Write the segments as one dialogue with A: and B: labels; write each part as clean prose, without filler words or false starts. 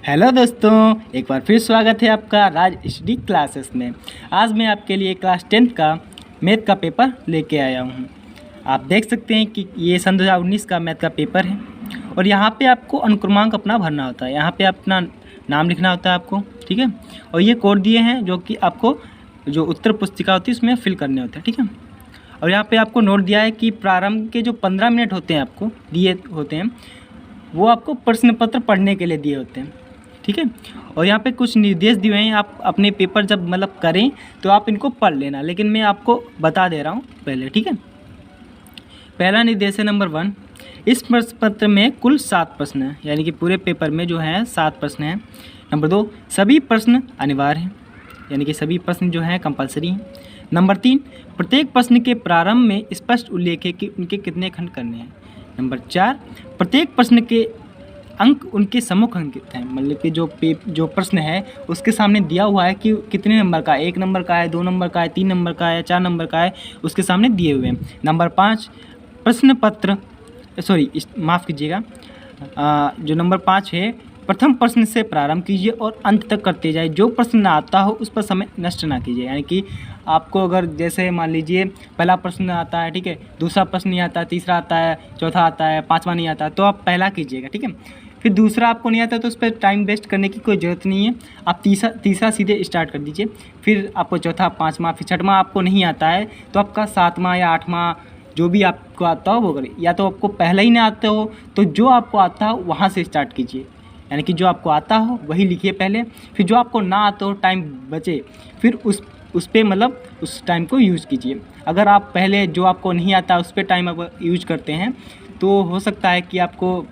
A: Hello दोस्तों, एक बार फिर स्वागत है आपका राज स्टडी क्लासेस में। आज मैं आपके लिए क्लास 10th का मैथ का पेपर लेके आया हूँ। आप देख सकते हैं कि ये सन 2019 का मैथ का पेपर है और यहाँ पे आपको अनुक्रमांक अपना भरना होता है। यहाँ पे अपना नाम लिखना होता है आपको, ठीक है। और ये कोड दिए हैं जो कि आपको जो उत्तर पुस्तिका होती है उसमें फिल करने होते हैं, ठीक है। और यहाँ पर आपको नोट दिया है कि प्रारंभ के जो 15 मिनट होते हैं आपको दिए होते हैं, वो आपको प्रश्न पत्र पढ़ने के लिए दिए होते हैं, ठीक है। और यहाँ पे कुछ निर्देश दिए हैं, आप अपने पेपर जब मतलब करें तो आप इनको पढ़ लेना, लेकिन मैं आपको बता दे रहा हूँ पहले, ठीक है। पहला निर्देश है नंबर 1, इस प्रश्न पत्र में कुल 7 प्रश्न हैं, यानी कि पूरे पेपर में जो है 7 प्रश्न हैं। नंबर 2, सभी प्रश्न अनिवार्य हैं, यानी कि सभी प्रश्न जो हैं कंपलसरी हैं। नंबर 3, प्रत्येक प्रश्न के प्रारंभ में स्पष्ट उल्लेख है कि उनके कितने खंड करने हैं। नंबर 4, प्रत्येक प्रश्न के अंक उनके सम्मुख अंकित हैं, मतलब कि जो प्रश्न है उसके सामने दिया हुआ है कि कितने नंबर का है, 1 नंबर का है, 2 नंबर का है, 3 नंबर का है, 4 नंबर का है, उसके सामने दिए हुए हैं। नंबर 5, प्रश्न पत्र माफ़ कीजिएगा, जो नंबर 5 है, प्रथम प्रश्न से प्रारंभ कीजिए और अंत तक करते जाए, जो प्रश्न ना आता हो उस पर समय नष्ट ना कीजिए। यानी कि आपको अगर जैसे मान लीजिए पहला प्रश्न आता है, ठीक है, दूसरा प्रश्न नहीं आता, तीसरा आता है, चौथा आता है, पांचवा नहीं आता, तो आप पहला कीजिएगा, ठीक है। फिर दूसरा आपको नहीं आता तो उस पर टाइम वेस्ट करने की कोई ज़रूरत नहीं है, आप तीसरा सीधे स्टार्ट कर दीजिए। फिर आपको चौथा, पाँचवा, फिर छठवां आपको नहीं आता है तो आपका 7वां या 8वां जो भी आपको आता हो वो करिए, या तो आपको पहले ही ना आते हो तो जो आपको आता हो वहाँ से स्टार्ट कीजिए, यानी कि जो आपको आता हो वही लिखिए पहले, फिर जो आपको ना आता हो टाइम बचे फिर उस पर मतलब उस टाइम को यूज़ कीजिए। अगर आप पहले जो आपको नहीं आता उस पर टाइम आप यूज करते हैं तो हो सकता है कि आपको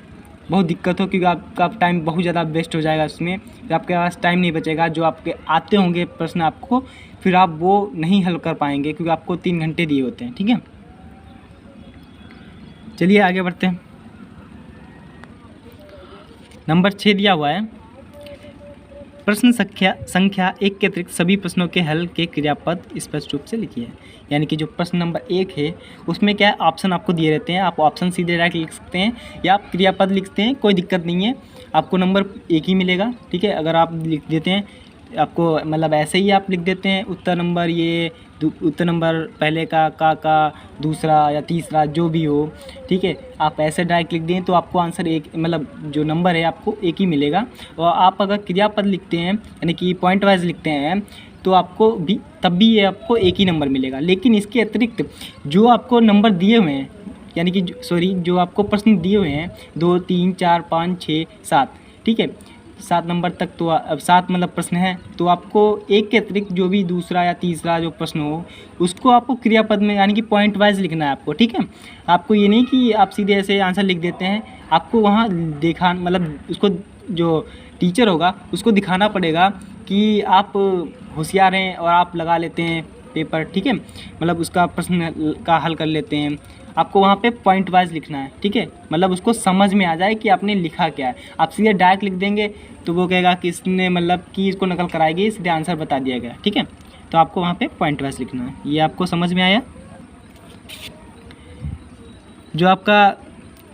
A: बहुत दिक्कत हो, क्योंकि आपका टाइम बहुत ज़्यादा वेस्ट हो जाएगा उसमें, फिर आपके पास टाइम नहीं बचेगा। जो आपके आते होंगे प्रश्न आपको, फिर आप वो नहीं हल कर पाएंगे क्योंकि आपको 3 घंटे दिए होते हैं, ठीक है। चलिए आगे बढ़ते हैं। नंबर 6 दिया हुआ है, प्रश्न संख्या 1 के अतिरिक्त सभी प्रश्नों के हल के क्रियापद स्पष्ट रूप से लिखिए। यानी कि जो प्रश्न नंबर 1 है उसमें क्या है, ऑप्शन आपको दिए रहते हैं, आप ऑप्शन सीधे डायरेक्ट लिख सकते हैं या आप क्रियापद लिखते हैं, कोई दिक्कत नहीं है, आपको नंबर 1 ही मिलेगा, ठीक है। अगर आप लिख देते हैं आपको मतलब ऐसे ही आप लिख देते हैं उत्तर नंबर पहले का दूसरा या तीसरा जो भी हो, ठीक है, आप ऐसे डायरेक्ट लिख दें तो आपको आंसर एक मतलब जो नंबर है आपको 1 ही मिलेगा। और आप अगर क्रियापद लिखते हैं यानी कि पॉइंट वाइज लिखते हैं तो आपको भी तब भी ये आपको 1 ही नंबर मिलेगा। लेकिन इसके अतिरिक्त जो आपको नंबर दिए हुए हैं, यानी कि जो आपको प्रश्न दिए हुए हैं 2, 3, 4, 5, 6, 7, ठीक है, 7 नंबर तक, तो अब 7 मतलब प्रश्न है, तो आपको 1 के अतिरिक्त जो भी दूसरा या तीसरा जो प्रश्न हो उसको आपको क्रियापद में यानी कि पॉइंट वाइज लिखना है आपको, ठीक है। आपको ये नहीं कि आप सीधे ऐसे आंसर लिख देते हैं, आपको वहाँ देखा मतलब उसको जो टीचर होगा उसको दिखाना पड़ेगा कि आप होशियार हैं और आप लगा लेते हैं पेपर, ठीक है, मतलब उसका प्रश्न का हल कर लेते हैं। आपको वहाँ पे पॉइंट वाइज लिखना है, ठीक है, मतलब उसको समझ में आ जाए कि आपने लिखा क्या है। आप सीधे डायरेक्ट लिख देंगे तो वो कहेगा कि इसने मतलब कि इसको नकल कराएगी, सीधे आंसर बता दिया गया, ठीक है। तो आपको वहाँ पे पॉइंट वाइज लिखना है। ये आपको समझ में आया। जो आपका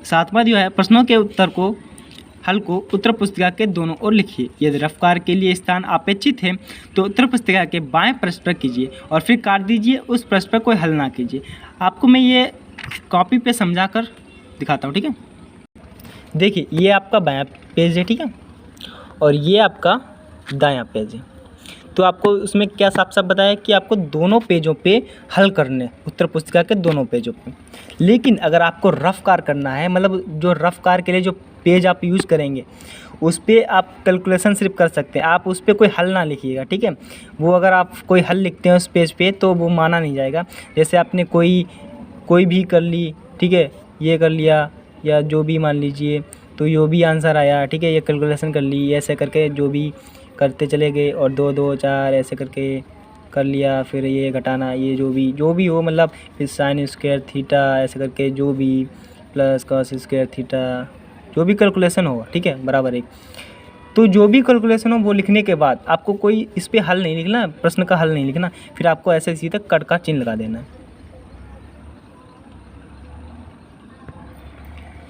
A: 7वां जो है, प्रश्नों के उत्तर को हल को उत्तर पुस्तिका के दोनों ओर लिखिए। यदि रफ्तार के लिए स्थान अपेक्षित है तो उत्तर पुस्तिका के बाएं पृष्ठ पर कीजिए और फिर काट दीजिए, उस पृष्ठ पर कोई हल ना कीजिए। आपको मैं ये कॉपी पे समझा कर दिखाता हूँ, ठीक है। देखिए ये आपका बायां पेज है, ठीक है, और ये आपका दायां पेज है। तो आपको उसमें क्या साफ साफ बताया कि आपको दोनों पेजों पे हल करने, उत्तर पुस्तिका के दोनों पेजों पे। लेकिन अगर आपको रफ कार करना है, मतलब जो रफ कार के लिए जो पेज आप यूज़ करेंगे उस पर आप कैलकुलेशन सिर्फ कर सकते हैं, आप उस पर कोई हल ना लिखिएगा, ठीक है। वो अगर आप कोई हल लिखते हैं उस पेज पे तो वो माना नहीं जाएगा। जैसे आपने कोई भी कर ली, ठीक है, ये कर लिया या जो भी मान लीजिए, तो जो भी आंसर आया, ठीक है, ये कैलकुलेशन कर ली, ऐसे करके जो भी करते चले गए और 2, 2, 4 ऐसे करके कर लिया, फिर ये घटाना, ये जो भी हो, मतलब फिर साइन स्क्वायर थीटा ऐसे करके जो भी प्लस कॉस स्क्वायर थीटा जो भी कैलकुलेशन हो, ठीक है, बराबर 1। तो जो भी कैलकुलेशन हो वो लिखने के बाद आपको कोई इस पर हल नहीं लिखना, प्रश्न का हल नहीं लिखना, फिर आपको ऐसे सीधा कट का चिन्ह लगा देना है।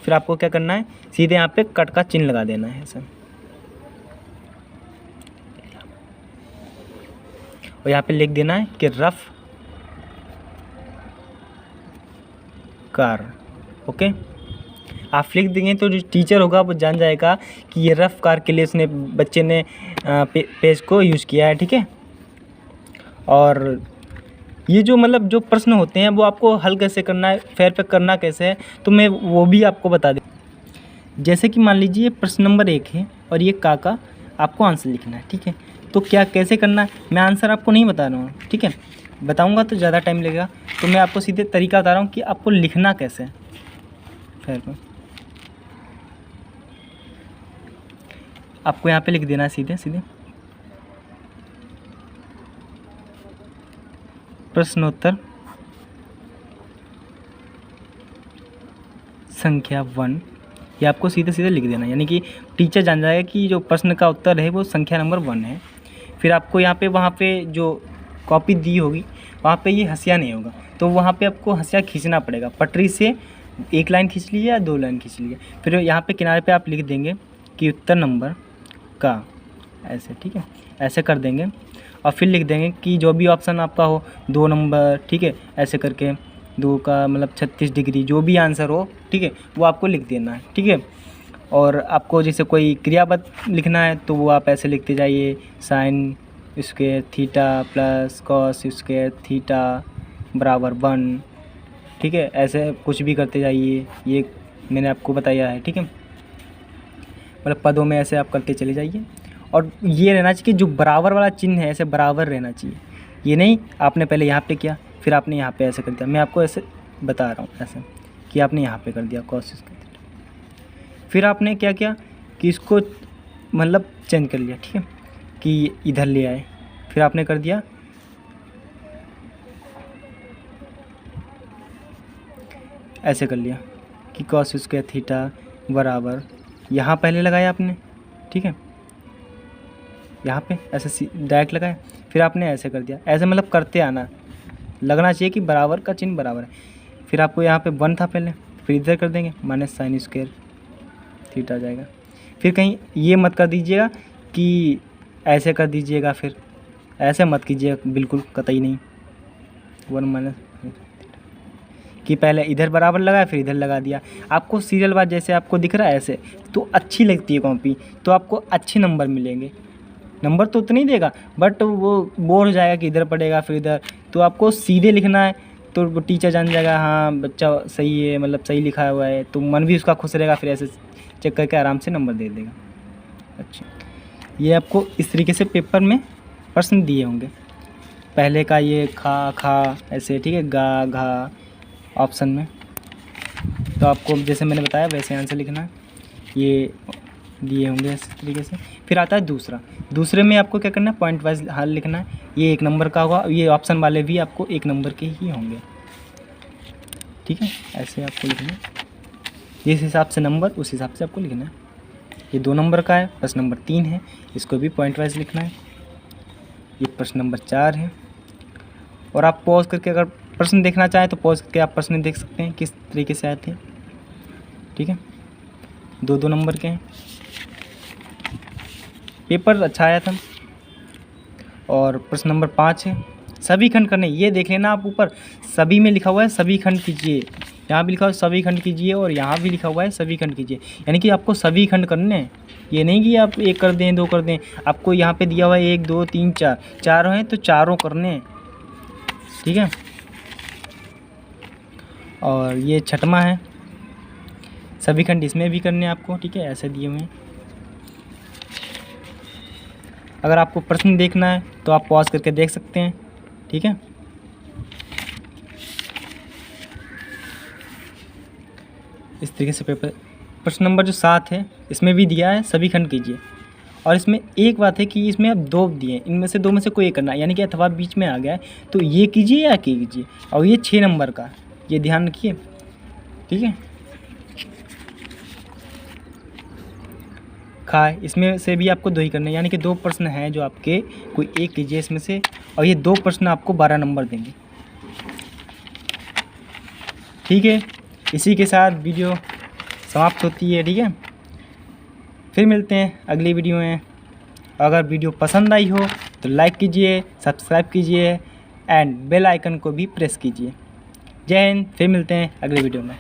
A: फिर आपको क्या करना है, सीधे यहाँ पे कट का चिन्ह लगा देना है ऐसा। और यहाँ पे लिख देना है कि रफ कार। ओके, आप लिख देंगे तो जो टीचर होगा वो जान जाएगा कि ये रफ कार के लिए उसने बच्चे ने पेज को यूज़ किया है। ठीक है, और ये जो मतलब जो प्रश्न होते हैं वो आपको हल कैसे करना है, फेयर पे करना कैसे है, तो मैं वो भी आपको बता दूँ। जैसे कि मान लीजिए प्रश्न नंबर 1 है और ये का आपको आंसर लिखना है। ठीक है, तो क्या कैसे करना है, मैं आंसर आपको नहीं बता रहा हूँ। ठीक है, बताऊँगा तो ज़्यादा टाइम लगेगा, तो मैं आपको सीधे तरीका बता रहा हूँ कि आपको लिखना कैसे है फेयर पे। आपको यहाँ पे लिख देना है सीधे सीधे प्रश्नोत्तर संख्या 1, ये आपको सीधे सीधे लिख देना, यानी कि टीचर जान जाएगा कि जो प्रश्न का उत्तर है वो संख्या नंबर 1 है। फिर आपको यहाँ पे वहाँ पे जो कॉपी दी होगी वहाँ पे ये हंसिया नहीं होगा, तो वहाँ पे आपको हंसिया खींचना पड़ेगा। पटरी से 1 लाइन खींच लीजिए या 2 लाइन खींच लीजिए, फिर यहाँ पे किनारे पे आप लिख देंगे कि उत्तर नंबर का, ऐसे। ठीक है, ऐसे कर देंगे और फिर लिख देंगे कि जो भी ऑप्शन आपका हो 2 नंबर। ठीक है, ऐसे करके 2 का मतलब 36 डिग्री, जो भी आंसर हो, ठीक है, वो आपको लिख देना है। ठीक है, और आपको जैसे कोई क्रियापद लिखना है तो वो आप ऐसे लिखते जाइए, sine square theta plus cos square theta बराबर 1। ठीक है, ऐसे कुछ भी करते जाइए, ये मैंने आपको बताया है। ठीक है, मतलब पदों में ऐसे आप करते चले जाइए, और ये रहना चाहिए कि जो बराबर वाला चिन्ह है ऐसे बराबर रहना चाहिए। ये नहीं आपने पहले यहाँ पे किया फिर आपने यहाँ पे ऐसे कर दिया, मैं आपको ऐसे बता रहा हूँ ऐसे कि आपने यहाँ पे कर दिया कोशिश कर दिया, फिर आपने क्या किया कि इसको मतलब चेंज कर लिया। ठीक है, कि इधर ले आए, फिर आपने कर दिया ऐसे कर लिया कि कॉस स्क्वायर थीटा बराबर, यहाँ पहले लगाया आपने। ठीक है, यहाँ पे ऐसे डायरेक्ट लगाया, फिर आपने ऐसे कर दिया, ऐसे मतलब करते आना, लगना चाहिए कि बराबर का चिन्ह बराबर है। फिर आपको यहाँ पे 1 था पहले, फिर इधर कर देंगे माइनस साइन स्क्वायर थीटा आ जाएगा। फिर कहीं ये मत कर दीजिएगा कि ऐसे कर दीजिएगा, फिर ऐसे मत कीजिएगा बिल्कुल कतई नहीं। 1 माइनस कि पहले इधर बराबर लगाया फिर इधर लगा दिया। आपको सीरियल बार जैसे आपको दिख रहा है ऐसे तो अच्छी लगती है कॉपी, तो आपको अच्छे नंबर मिलेंगे। नंबर तो उतना ही देगा बट वो बोर हो जाएगा कि इधर पड़ेगा फिर इधर, तो आपको सीधे लिखना है, तो वो टीचर जान जाएगा हाँ बच्चा सही है, मतलब सही लिखा हुआ है, तो मन भी उसका खुश रहेगा, फिर ऐसे चेक करके आराम से नंबर दे देगा। अच्छा, ये आपको इस तरीके से पेपर में प्रश्न दिए होंगे। पहले का ये खा ऐसे, ठीक है, गा घा ऑप्शन में, तो आपको जैसे मैंने बताया वैसे आंसर लिखना है, ये दिए होंगे इस तरीके से। फिर आता है दूसरे में आपको क्या करना है, पॉइंट वाइज हल लिखना है। ये 1 नंबर का होगा, ये ऑप्शन वाले भी आपको 1 नंबर के ही होंगे। ठीक है, ऐसे आपको लिखना है, जिस हिसाब से नंबर उस हिसाब से आपको लिखना है। ये 2 नंबर का है, प्रश्न नंबर 3 है, इसको भी पॉइंट वाइज लिखना है। ये प्रश्न नंबर 4 है, और आप पॉज करके अगर प्रश्न देखना चाहें तो पॉज करके आप प्रश्न देख सकते हैं किस तरीके से आए थे। ठीक है, 2 नंबर के हैं, पेपर अच्छा आया था। और प्रश्न नंबर 5 है, सभी खंड करने, ये देख लेना आप ऊपर सभी में लिखा हुआ है सभी खंड कीजिए, यहाँ भी लिखा हुआ है सभी खंड कीजिए, और यहाँ भी लिखा हुआ है सभी खंड कीजिए, यानी कि आपको सभी खंड करने हैं। ये नहीं कि आप 1 कर दें 2 कर दें, आपको यहाँ पे दिया हुआ है 1 2 3 4, चारों हैं तो चारों करने हैं। ठीक है, और ये 6वां है, सभी खंड इसमें भी करने हैं आपको। ठीक है, ऐसे दिए हुए हैं। अगर आपको प्रश्न देखना है तो आप पॉज करके देख सकते हैं। ठीक है, इस तरीके से पेपर। प्रश्न नंबर जो 7 है इसमें भी दिया है सभी खंड कीजिए, और इसमें एक बात है कि इसमें अब 2 दिए, इनमें से 2 में से कोई एक करना है, यानी कि अथवा बीच में आ गया है तो ये कीजिए या कीजिए। और ये 6 नंबर का, ये ध्यान रखिए। ठीक है, खाए, इसमें से भी आपको 2 ही करने हैं, यानी कि 2 प्रश्न हैं जो आपके, कोई एक कीजिए इसमें से, और ये 2 प्रश्न आपको 12 नंबर देंगे। ठीक है, इसी के साथ वीडियो समाप्त होती है। ठीक है, फिर मिलते हैं अगली वीडियो में। अगर वीडियो पसंद आई हो तो लाइक कीजिए, सब्सक्राइब कीजिए एंड बेल आइकन को भी प्रेस कीजिए। जय हिंद, फिर मिलते हैं अगले वीडियो में।